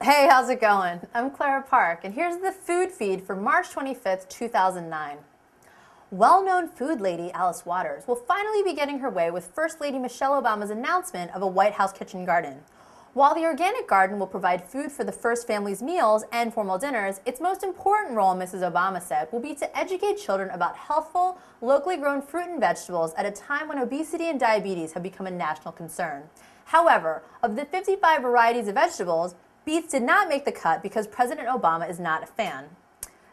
Hey, how's it going? I'm Clara Park, and here's the food feed for March 25th, 2009. Well-known food lady Alice Waters will finally be getting her way with First Lady Michelle Obama's announcement of a White House kitchen garden. While the organic garden will provide food for the first family's meals and formal dinners, its most important role, Mrs. Obama said, will be to educate children about healthful, locally grown fruit and vegetables at a time when obesity and diabetes have become a national concern. However, of the 55 varieties of vegetables, beets did not make the cut because President Obama is not a fan.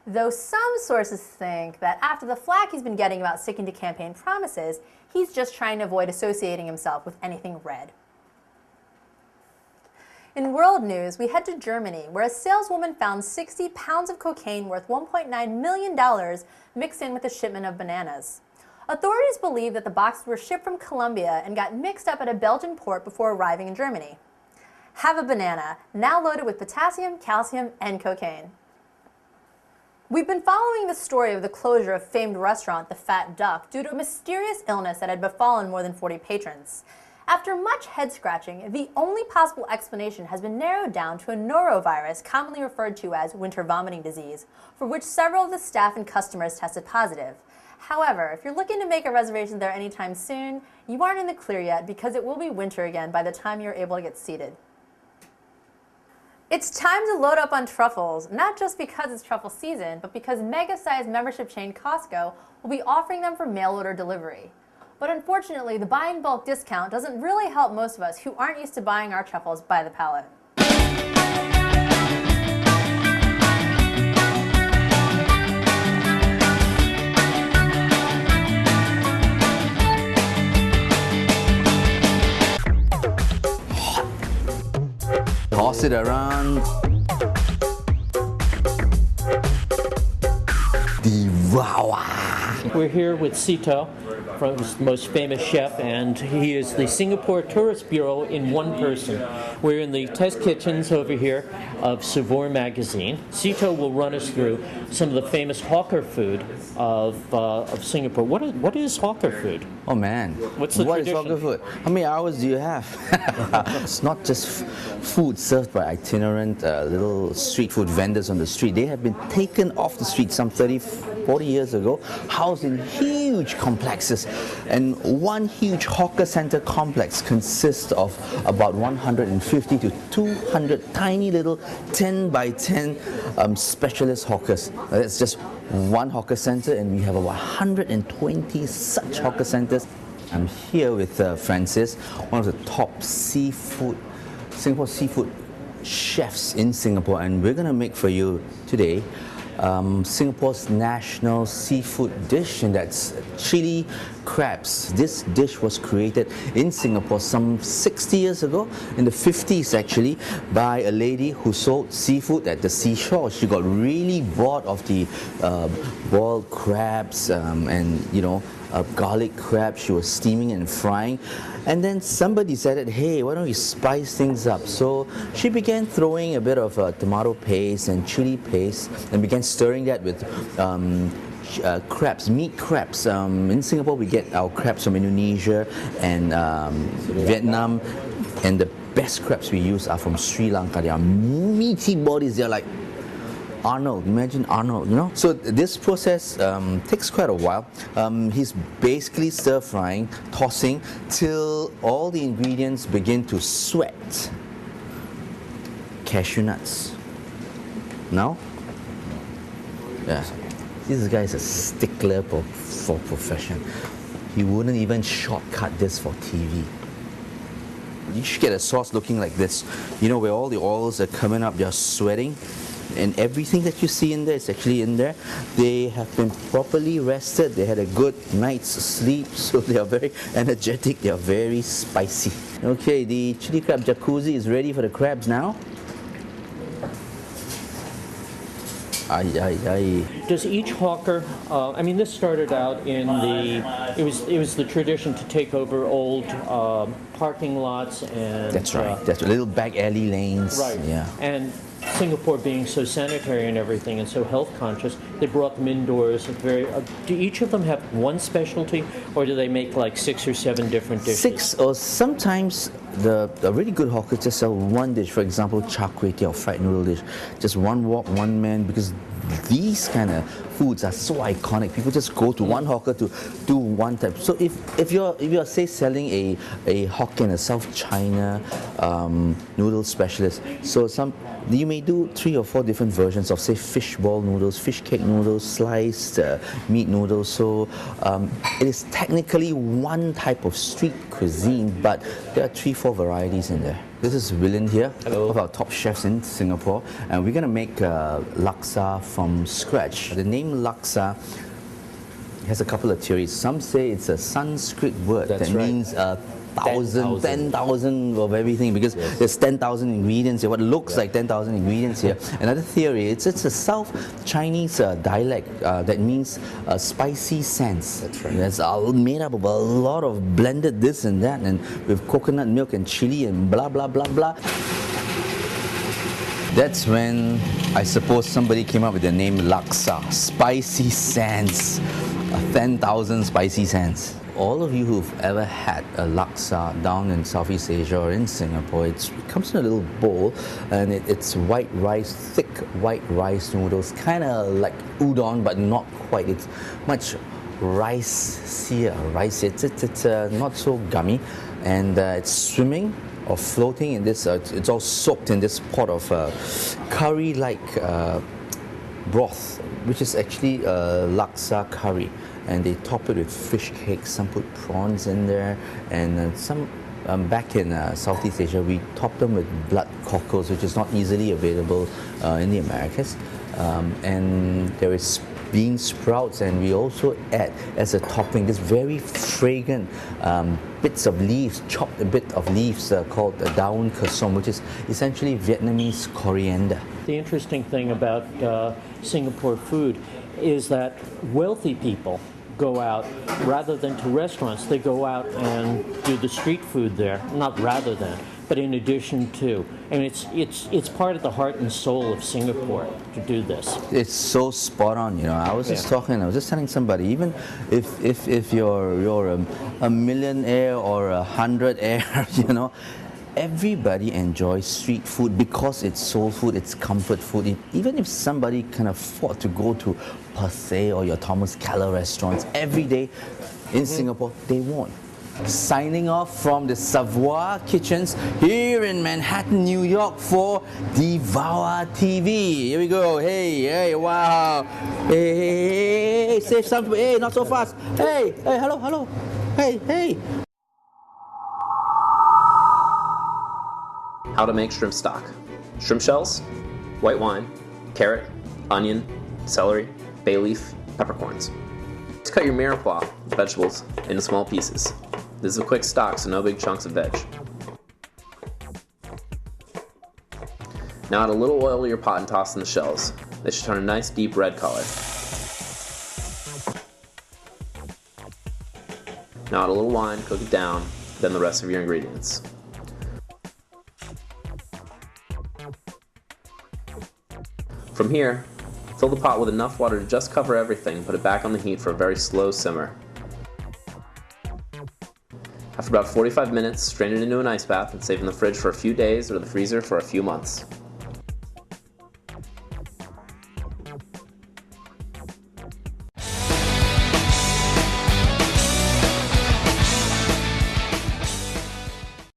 Though some sources think that after the flack he's been getting about sticking to campaign promises, he's just trying to avoid associating himself with anything red. In world news, we head to Germany, where a saleswoman found 60 pounds of cocaine worth $1.9 million mixed in with a shipment of bananas. Authorities believe that the boxes were shipped from Colombia and got mixed up at a Belgian port before arriving in Germany. Have a banana, now loaded with potassium, calcium, and cocaine. We've been following the story of the closure of famed restaurant The Fat Duck due to a mysterious illness that had befallen more than 40 patrons. After much head-scratching, the only possible explanation has been narrowed down to a norovirus commonly referred to as winter vomiting disease, for which several of the staff and customers tested positive. However, if you're looking to make a reservation there anytime soon, you aren't in the clear yet because it will be winter again by the time you're able to get seated. It's time to load up on truffles, not just because it's truffle season, but because mega-sized membership chain Costco will be offering them for mail order delivery. But unfortunately, the buy in bulk discount doesn't really help most of us who aren't used to buying our truffles by the pallet. Toss it around. Devour. We're here with Sito, the most famous chef, and he is the Singapore Tourist Bureau in one person. We're in the test kitchens over here of Devour magazine. Sito will run us through some of the famous hawker food of Singapore. What is hawker food? Oh man, What's the tradition? What is hawker food? How many hours do you have? It's not just food served by itinerant little street food vendors on the street. They have been taken off the street some 30, 40 years ago, housed in huge complexes. And one huge hawker center complex consists of about 150 to 200 tiny little 10 by 10 specialist hawkers. That's just one hawker center, and we have about 120 such hawker centers. I'm here with Francis, one of the top Singapore seafood chefs in Singapore, and we're going to make for you today Singapore's national seafood dish, and that's chili crabs. This dish was created in Singapore some 60 years ago, in the 50s actually, by a lady who sold seafood at the seashore. She got really bored of the boiled crabs and garlic crab. She was steaming and frying, and then somebody said, hey, why don't we spice things up? So she began throwing a bit of tomato paste and chili paste and began stirring that with crabs, meat crabs. In Singapore we get our crabs from Indonesia and Vietnam, and the best crabs we use are from Sri Lanka. They are meaty bodies. They're like Arnold, imagine Arnold, So this process takes quite a while. He's basically stir frying, tossing, till all the ingredients begin to sweat. Cashew nuts. Now? Yeah. This guy is a stickler for profession. He wouldn't even shortcut this for TV. You should get a sauce looking like this. Where all the oils are coming up, they're sweating. And everything that you see in there is actually in there. They have been properly rested. They had a good night's sleep, so they are very energetic. They are very spicy. Okay, the chili crab jacuzzi is ready for the crabs now. Does each hawker, this started out in it was the tradition to take over old parking lots and... That's right, little back alley lanes. Right, yeah. And Singapore being so sanitary and everything and so health conscious, they brought them indoors. Do each of them have one specialty, or do they make like 6 or 7 different dishes? 6, or sometimes a really good hawker just sell one dish, for example, char kway teow, fried noodle dish, just one wok, one man, because these kind of foods are so iconic. People just go to one hawker to do one type. So if you're say selling a Hokkien, a South China noodle specialist, so you may do 3 or 4 different versions of say fish ball noodles, fish cake noodles, sliced meat noodles. So it is technically one type of street cuisine, but there are 3-4 varieties in there. This is William here, one of our top chefs in Singapore, and we're going to make laksa from scratch. The name laksa has a couple of theories. Some say it's a Sanskrit word that means 10,000 of everything, because there's 10,000 ingredients here, what looks like 10,000 ingredients here. Another theory, it's a South Chinese dialect that means spicy sands. That's right. It's made up of a lot of blended this and that, and with coconut milk and chili and blah blah blah blah. That's when I suppose somebody came up with the name laksa, spicy sands, 10,000 spicy sands. All of you who've ever had a laksa down in Southeast Asia or in Singapore, it comes in a little bowl, and it's white rice, thick white rice noodles, kind of like udon, but not quite. It's much rice-ier. It's not so gummy, and it's swimming or floating in this. It's all soaked in this pot of curry-like broth, which is actually laksa curry. And they top it with fish cakes, some put prawns in there, and some back in Southeast Asia we top them with blood cockles, which is not easily available in the Americas. And there is bean sprouts, and we also add as a topping this very fragrant bits of leaves, chopped a bit of leaves called daun kasom, which is essentially Vietnamese coriander. The interesting thing about Singapore food is that wealthy people go out, rather than to restaurants, they go out and do the street food there. Not rather than, but in addition to. And it's part of the heart and soul of Singapore to do this. It's so spot on, you know. I was just telling somebody, even if you're a millionaire or a hundredaire, you know, everybody enjoys street food because it's soul food, it's comfort food. Even if somebody can afford to go to Per Se or your Thomas Keller restaurants every day in Singapore, they won't. Signing off from the Savoir Kitchens here in Manhattan, New York for Devour TV. Here we go. Hey, wow. Hey, save something. Hey, not so fast. Hey, hello. Hey. How to make shrimp stock. Shrimp shells, white wine, carrot, onion, celery, bay leaf, peppercorns. Just cut your mirepoix vegetables into small pieces. This is a quick stock, so no big chunks of veg. Now add a little oil to your pot and toss in the shells. They should turn a nice deep red color. Now add a little wine, cook it down, then the rest of your ingredients. From here, fill the pot with enough water to just cover everything, put it back on the heat for a very slow simmer. After about 45 minutes, strain it into an ice bath and save in the fridge for a few days or the freezer for a few months.